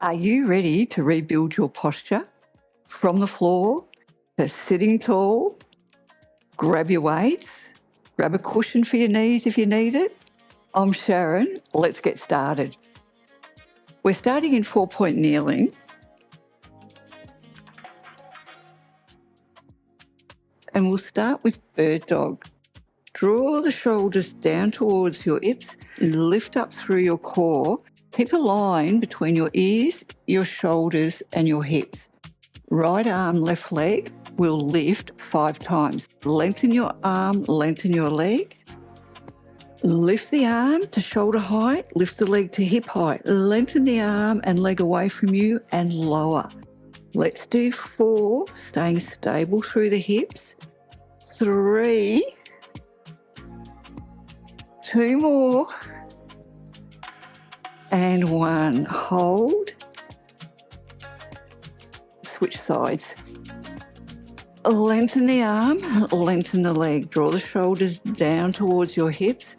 Are you ready to rebuild your posture from the floor to sitting tall? Grab your weights, grab a cushion for your knees if you need it. I'm Sharon. Let's get started. We're starting in 4-point kneeling. And we'll start with bird dog. Draw the shoulders down towards your hips and lift up through your core. Keep a line between your ears, your shoulders and your hips. Right arm, left leg will lift 5 times. Lengthen your arm, lengthen your leg. Lift the arm to shoulder height, lift the leg to hip height. Lengthen the arm and leg away from you and lower. Let's do 4, staying stable through the hips. 3, 2 more, and 1. Hold. Switch sides. Lengthen the arm, lengthen the leg. Draw the shoulders down towards your hips.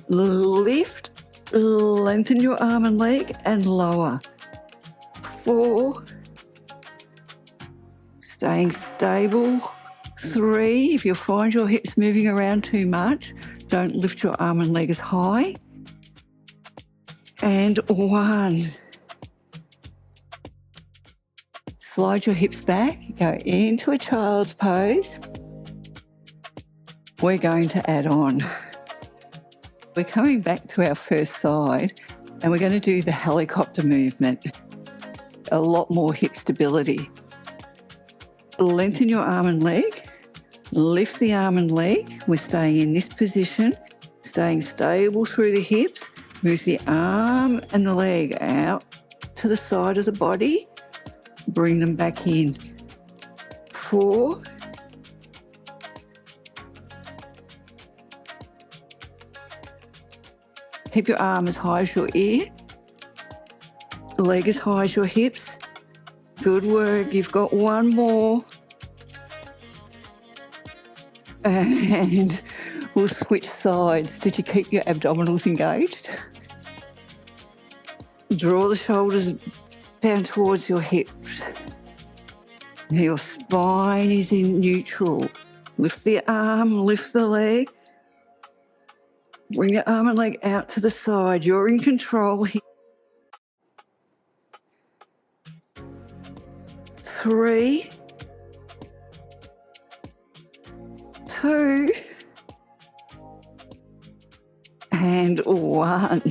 Lift, lengthen your arm and leg and lower. 4, staying stable. 3, if you find your hips moving around too much, don't lift your arm and leg as high. And 1. Slide your hips back, go into a child's pose. We're going to add on. We're coming back to our first side and we're going to do the helicopter movement. A lot more hip stability. Lengthen your arm and leg. Lift the arm and leg. We're staying in this position, staying stable through the hips. Move the arm and the leg out to the side of the body. Bring them back in. 4. Keep your arm as high as your ear. Leg as high as your hips. Good work. You've got 1 more. And we'll switch sides. Did you keep your abdominals engaged? Draw the shoulders down towards your hips. Your spine is in neutral. Lift the arm, lift the leg. Bring your arm and leg out to the side. You're in control here. 3, 2, and 1.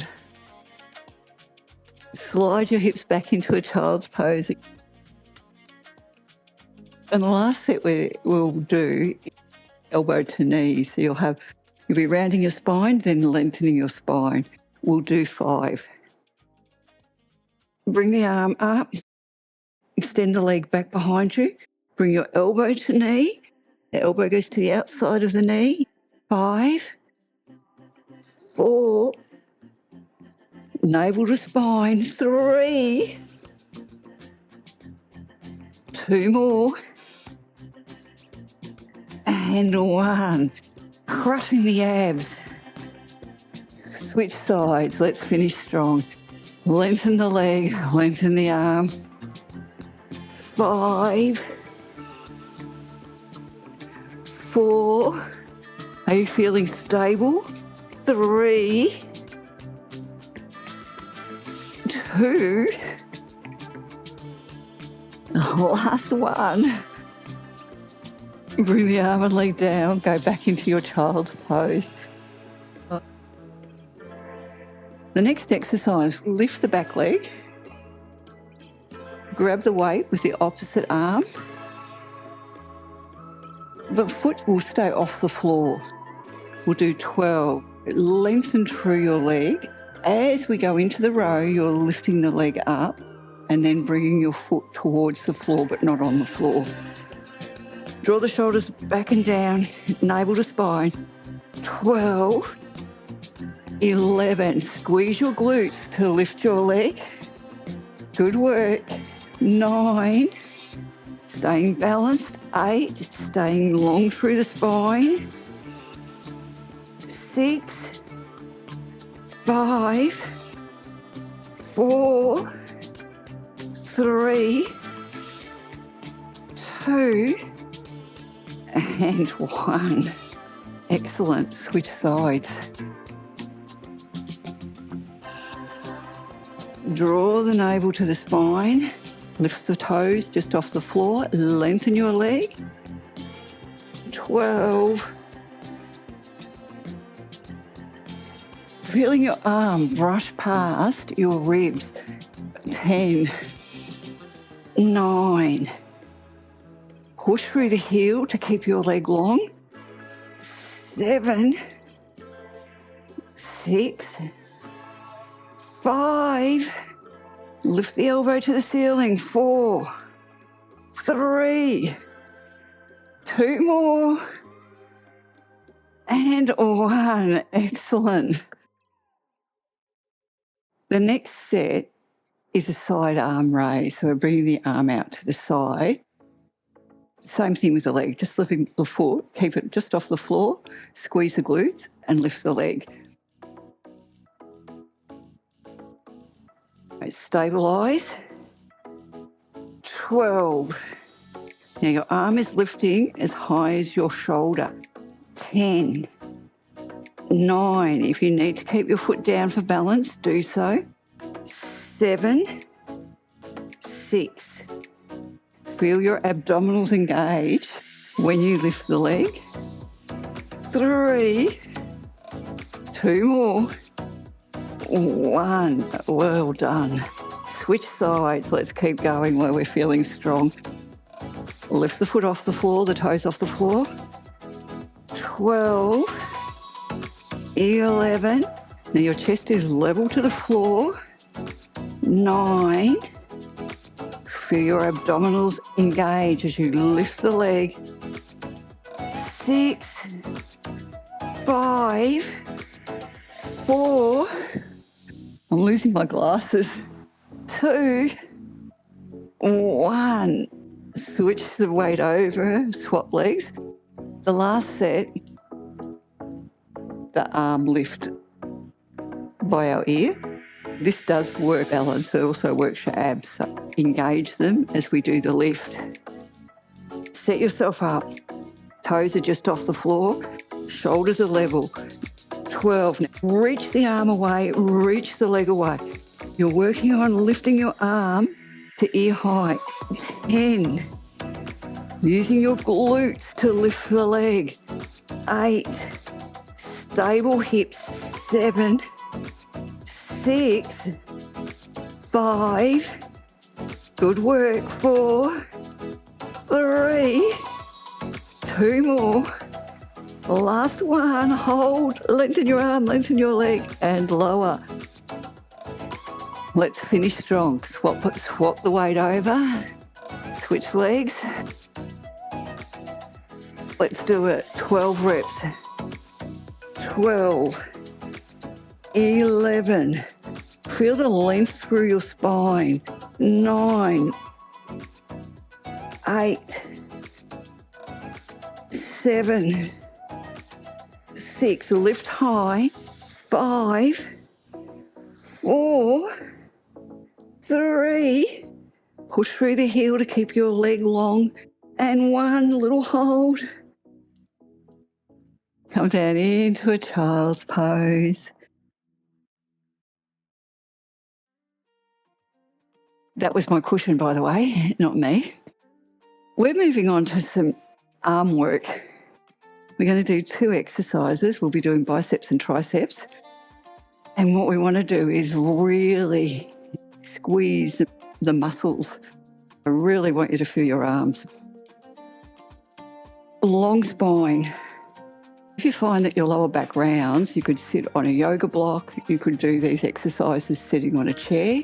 Slide your hips back into a child's pose. And the last set we'll do is elbow to knee. So you'll be rounding your spine, then lengthening your spine. We'll do 5. Bring the arm up. Extend the leg back behind you. Bring your elbow to knee. The elbow goes to the outside of the knee. 5, 4, navel to spine. 3, 2 more, and 1. Crushing the abs. Switch sides. Let's finish strong. Lengthen the leg, lengthen the arm. 5, 4. Are you feeling stable? 3, 2. Last 1. Bring the arm and leg down. Go back into your child's pose. The next exercise, lift the back leg. Grab the weight with the opposite arm. The foot will stay off the floor. We'll do 12. Lengthen through your leg. As we go into the row, you're lifting the leg up and then bringing your foot towards the floor, but not on the floor. Draw the shoulders back and down, navel to spine. 12, 11. Squeeze your glutes to lift your leg. Good work. 9. Staying balanced. 8. Staying long through the spine. 6, 5, 4, 3, 2, and 1. Excellent. Switch sides. Draw the navel to the spine. Lift the toes just off the floor. Lengthen your leg. 12. Feeling your arm brush past your ribs. 10. 9. Push through the heel to keep your leg long. 7. 6. 5. Lift the elbow to the ceiling. 4. 3. 2 more. And 1. Excellent. The next set is a side arm raise. So we're bringing the arm out to the side. Same thing with the leg, just lifting the foot, keep it just off the floor, squeeze the glutes and lift the leg. Stabilise. 12. Now your arm is lifting as high as your shoulder. 10. 9. If you need to keep your foot down for balance, do so. 7. 6. Feel your abdominals engage when you lift the leg. 3. 2 more. 1. Well done. Switch sides. Let's keep going while we're feeling strong. Lift the foot off the floor, the toes off the floor. 12. 11. Now your chest is level to the floor. 9. Feel your abdominals engage as you lift the leg. 6. 5. 4. I'm losing my glasses. 2. 1. Switch the weight over, swap legs. The last set, the arm lift by our ear. This does work balance, it also works your abs. So engage them as we do the lift. Set yourself up. Toes are just off the floor, shoulders are level. 12. Now reach the arm away, reach the leg away. You're working on lifting your arm to ear height. 10. Using your glutes to lift the leg. 8. Stable hips. 7. 6. 5. Good work. 4. 3. 2 more. Last one. Hold. Lengthen your arm, lengthen your leg, and lower. Let's finish strong. Swap the weight over. Switch legs. Let's do it. 12 reps. 12. 11. Feel the length through your spine. 9. 8. 7. 6. Lift high. 5. 4. 3. Push through the heel to keep your leg long. And 1. Little hold. Come down into a child's pose. That was my cushion, by the way, not me. We're moving on to some arm work. We're going to do 2 exercises. We'll be doing biceps and triceps. And what we want to do is really squeeze the muscles. I really want you to feel your arms. Long spine. If you find that your lower back rounds, you could sit on a yoga block. You could do these exercises sitting on a chair.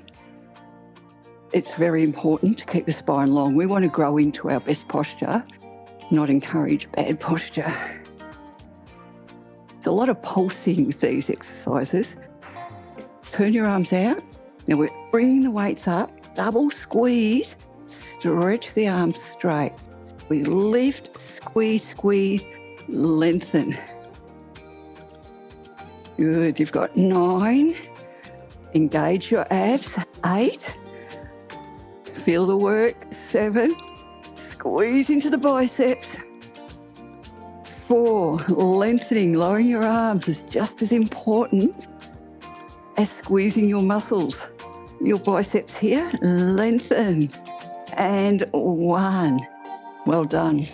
It's very important to keep the spine long. We want to grow into our best posture, not encourage bad posture. There's a lot of pulsing with these exercises. Turn your arms out. Now we're bringing the weights up, double squeeze, stretch the arms straight. We lift, squeeze, squeeze, lengthen. Good, you've got 9. Engage your abs. 8. feel the work. 7, squeeze into the biceps. 4, lengthening, lowering your arms is just as important as squeezing your muscles. Your biceps here, lengthen. And 1, well done.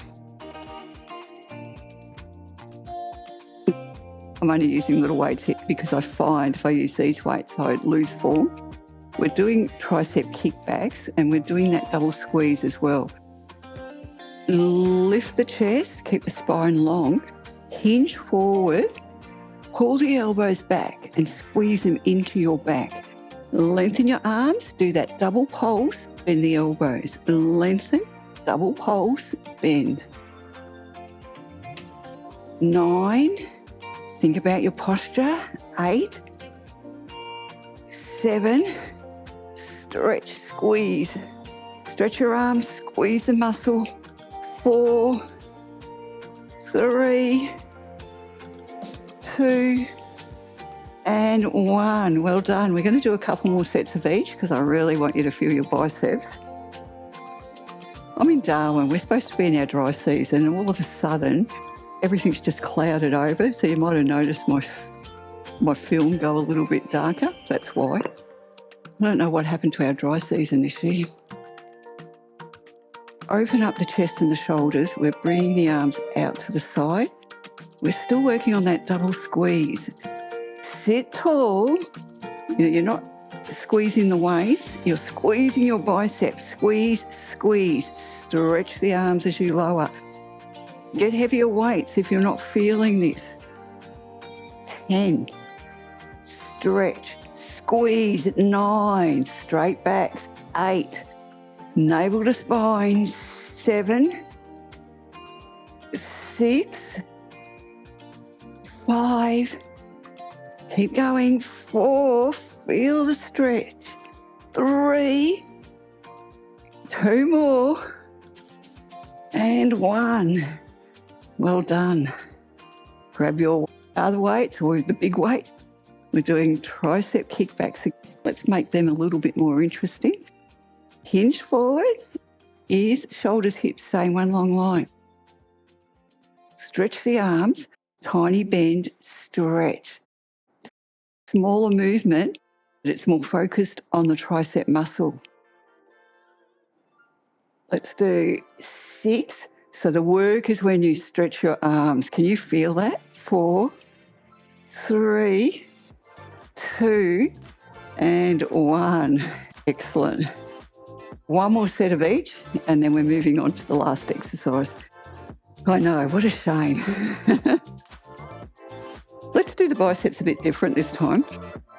I'm only using little weights here because I find if I use these weights, I lose form. We're doing tricep kickbacks and we're doing that double squeeze as well. Lift the chest, keep the spine long, hinge forward, pull the elbows back and squeeze them into your back. Lengthen your arms, do that double pulse, bend the elbows. Lengthen, double pulse, bend. 9, think about your posture. 8, 7, stretch, squeeze. Stretch your arms, squeeze the muscle. 4, 3, 2, and 1. Well done. We're going to do a couple more sets of each because I really want you to feel your biceps. I'm in Darwin. We're supposed to be in our dry season and all of a sudden everything's just clouded over. So you might have noticed my film go a little bit darker. That's why. I don't know what happened to our dry season this year. Open up the chest and the shoulders. We're bringing the arms out to the side. We're still working on that double squeeze. Sit tall. You're not squeezing the weights. You're squeezing your biceps. Squeeze, squeeze. Stretch the arms as you lower. Get heavier weights if you're not feeling this. 10. Stretch. Squeeze. 9. Straight backs. 8. Navel to spine. 7. 6. 5. Keep going. 4. Feel the stretch. 3. 2 more. And 1. Well done. Grab your other weights or the big weights. We're doing tricep kickbacks. Let's make them a little bit more interesting. Hinge forward. Ears, shoulders, hips stay in one long line. Stretch the arms. Tiny bend, stretch. Smaller movement, but it's more focused on the tricep muscle. Let's do 6. So the work is when you stretch your arms. Can you feel that? 4, 3, 2, and 1. Excellent. One more set of each, and then we're moving on to the last exercise. I know, what a shame. Let's do the biceps a bit different this time.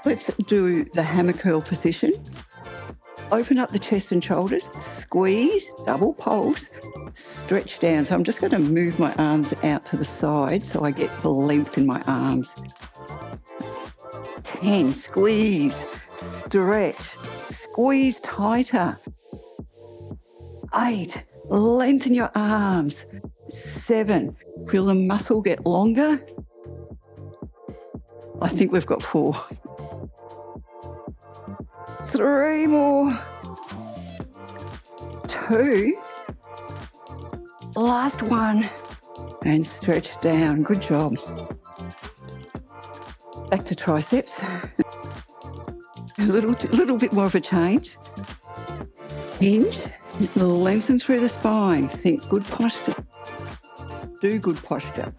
Let's do the hammer curl position. Open up the chest and shoulders, squeeze, double pulse, stretch down. So I'm just going to move my arms out to the side so I get the length in my arms. 10, squeeze, stretch, squeeze tighter. 8, lengthen your arms. 7, feel the muscle get longer. I think we've got 4. 3 more. 2. Last one. And stretch down. Good job. Back to triceps. A little bit more of a change. Hinge. Lengthen through the spine. Think good posture. Do good posture.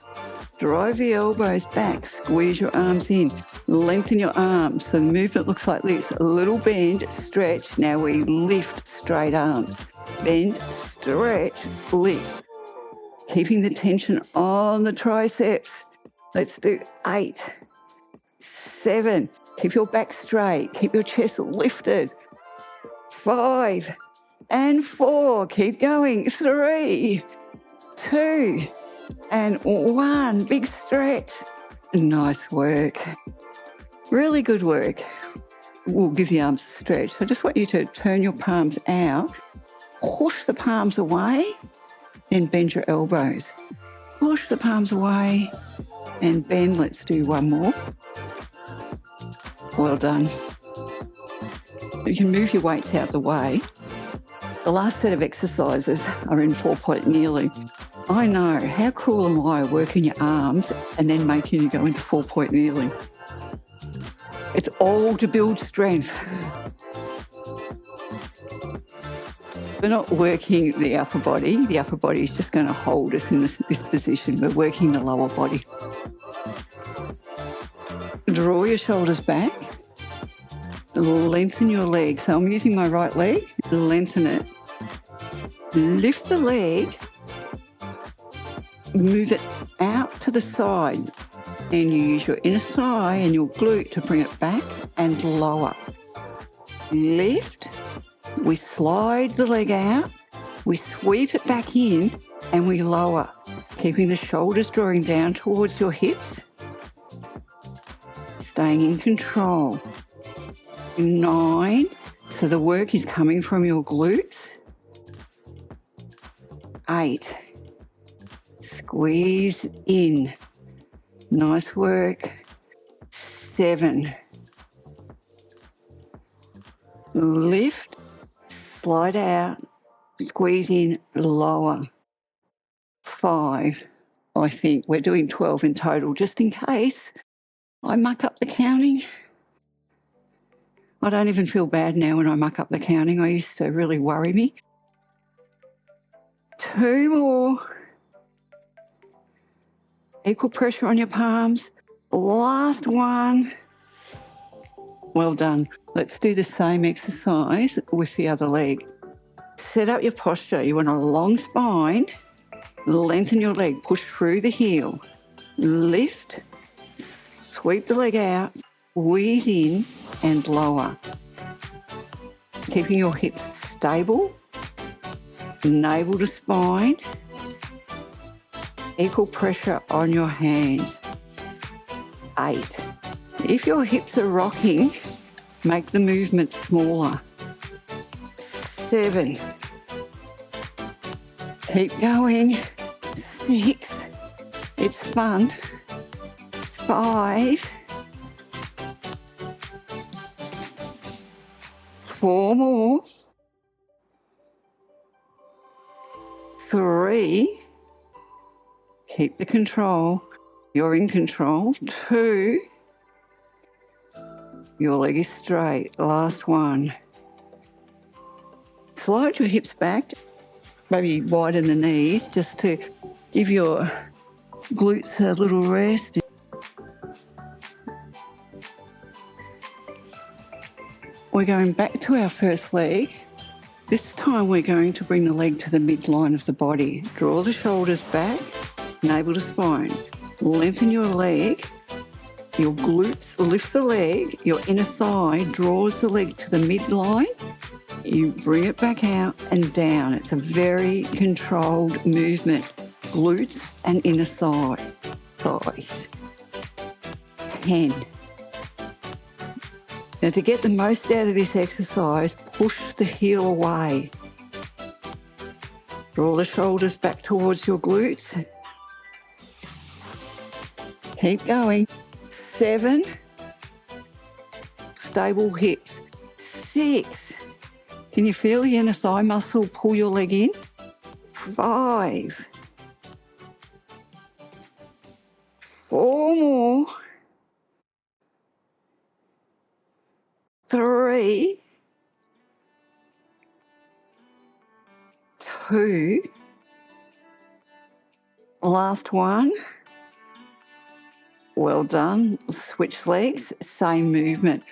Drive the elbows back, squeeze your arms in, lengthen your arms so the movement looks like this. A little bend, stretch. Now we lift straight arms. Bend, stretch, lift. Keeping the tension on the triceps. Let's do 8, 7. Keep your back straight. Keep your chest lifted. 5 and 4. Keep going. 3, 2, and 1. Big stretch. Nice work. Really good work. We'll give the arms a stretch. So I just want you to turn your palms out, push the palms away, then bend your elbows. Push the palms away and bend. Let's do one more. Well done. You can move your weights out the way. The last set of exercises are in 4-point kneeling. I know, how cool am I working your arms and then making you go into 4-point kneeling? It's all to build strength. We're not working the upper body. The upper body is just going to hold us in this position. We're working the lower body. Draw your shoulders back. Lengthen your leg. So I'm using my right leg. Lengthen it. Lift the leg. Move it out to the side. And you use your inner thigh and your glute to bring it back and lower. Lift. We slide the leg out, we sweep it back in and we lower, keeping the shoulders drawing down towards your hips, staying in control. 9, so the work is coming from your glutes. 8, squeeze in. Nice work. 7, lift. Slide out, squeeze in, lower. 5, I think. We're doing 12 in total, just in case I muck up the counting. I don't even feel bad now when I muck up the counting. I used to really worry me. 2 more. Equal pressure on your palms. Last one. Well done. Let's do the same exercise with the other leg. Set up your posture. You want a long spine. Lengthen your leg. Push through the heel. Lift. Sweep the leg out. Squeeze in and lower. Keeping your hips stable. Navel to spine. Equal pressure on your hands. 8. If your hips are rocking, make the movement smaller. 7. Keep going. 6. It's fun. 5. 4 more. 3. Keep the control. You're in control. 2. Your leg is straight. Last one. Slide your hips back, maybe widen the knees just to give your glutes a little rest. We're going back to our first leg. This time we're going to bring the leg to the midline of the body. Draw the shoulders back, navel to spine. Lengthen your leg. Your glutes lift the leg, your inner thigh draws the leg to the midline. You bring it back out and down. It's a very controlled movement. Glutes and inner thighs. 10. Now to get the most out of this exercise, push the heel away. Draw the shoulders back towards your glutes. Keep going. 7, stable hips. 6, can you feel the inner thigh muscle pull your leg in? 5, 4 more. 3, 2, last one. Well done. Switch legs, same movement.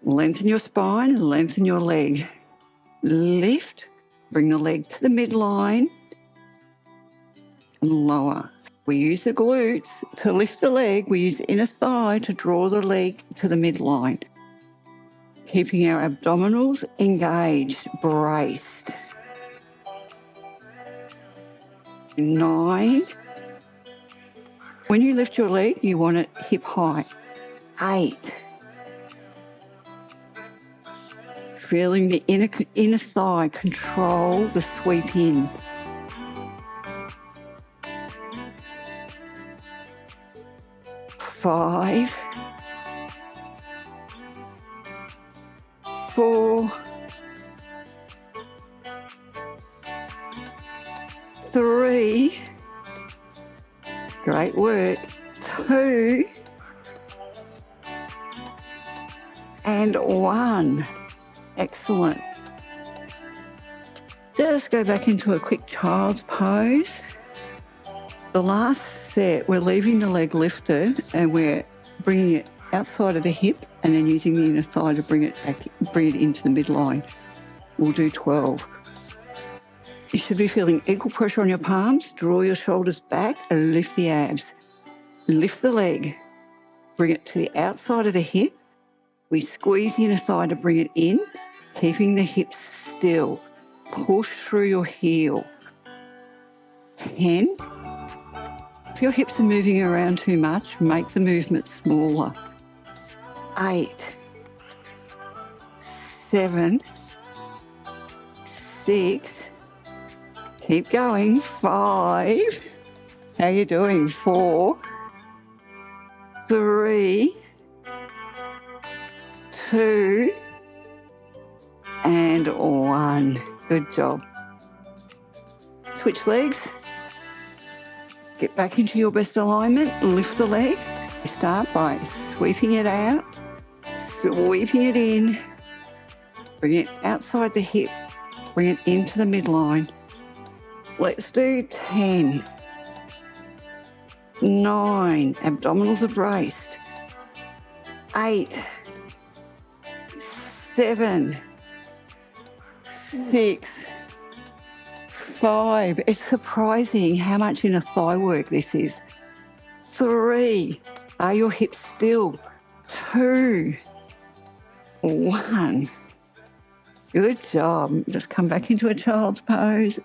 Lengthen your spine, lengthen your leg. Lift, bring the leg to the midline and lower. We use the glutes to lift the leg. We use inner thigh to draw the leg to the midline. Keeping our abdominals engaged, braced. 9. When you lift your leg, you want it hip high. 8. Feeling the inner thigh control the sweep in. 5, 4, 3. Great work. 2. And 1. Excellent. Just go back into a quick child's pose. The last set, we're leaving the leg lifted and we're bringing it outside of the hip and then using the inner thigh to bring it into the midline. We'll do 12. You should be feeling equal pressure on your palms. Draw your shoulders back and lift the abs. Lift the leg. Bring it to the outside of the hip. We squeeze the inner thigh to bring it in, keeping the hips still. Push through your heel. 10. If your hips are moving around too much, make the movement smaller. 8. 7. 6. Keep going. 5. How you doing? 4. 3. 2. And 1. Good job. Switch legs. Get back into your best alignment. Lift the leg. Start by sweeping it out, sweeping it in. Bring it outside the hip. Bring it into the midline. Let's do 10. 9. Abdominals are braced. 8. 7. 6. 5. It's surprising how much inner thigh work this is. 3. Are your hips still? 2. 1. Good job. Just come back into a child's pose.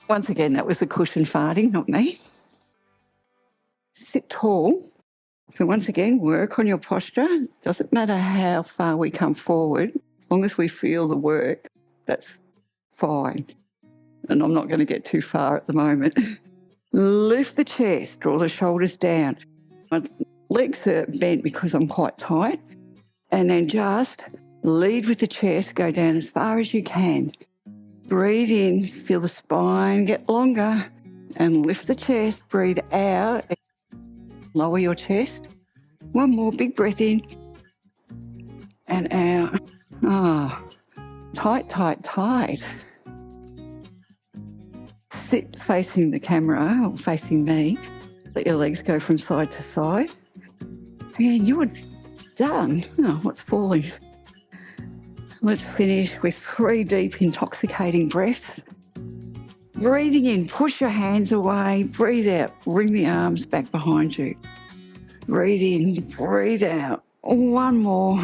Once again, that was the cushion farting, not me. Sit tall. So once again, work on your posture. Doesn't matter how far we come forward, as long as we feel the work, that's fine. And I'm not going to get too far at the moment. Lift the chest, draw the shoulders down. My legs are bent because I'm quite tight. And then just lead with the chest, go down as far as you can. Breathe in, feel the spine get longer. And lift the chest, breathe out. Lower your chest. One more big breath in. And out. Tight, tight, tight. Sit facing the camera or facing me. Let your legs go from side to side. And you're done. Oh, what's falling? Let's finish with 3 deep, intoxicating breaths. Breathing in, push your hands away. Breathe out, bring the arms back behind you. Breathe in, breathe out. One more.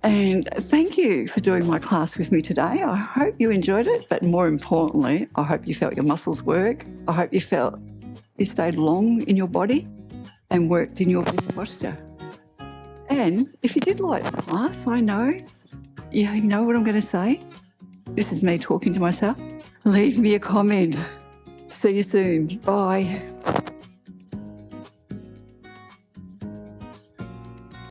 And thank you for doing my class with me today. I hope you enjoyed it, but more importantly, I hope you felt your muscles work. I hope you felt you stayed long in your body and worked in your best posture. And if you did like the class, I know, you know what I'm going to say. This is me talking to myself. Leave me a comment. See you soon. Bye.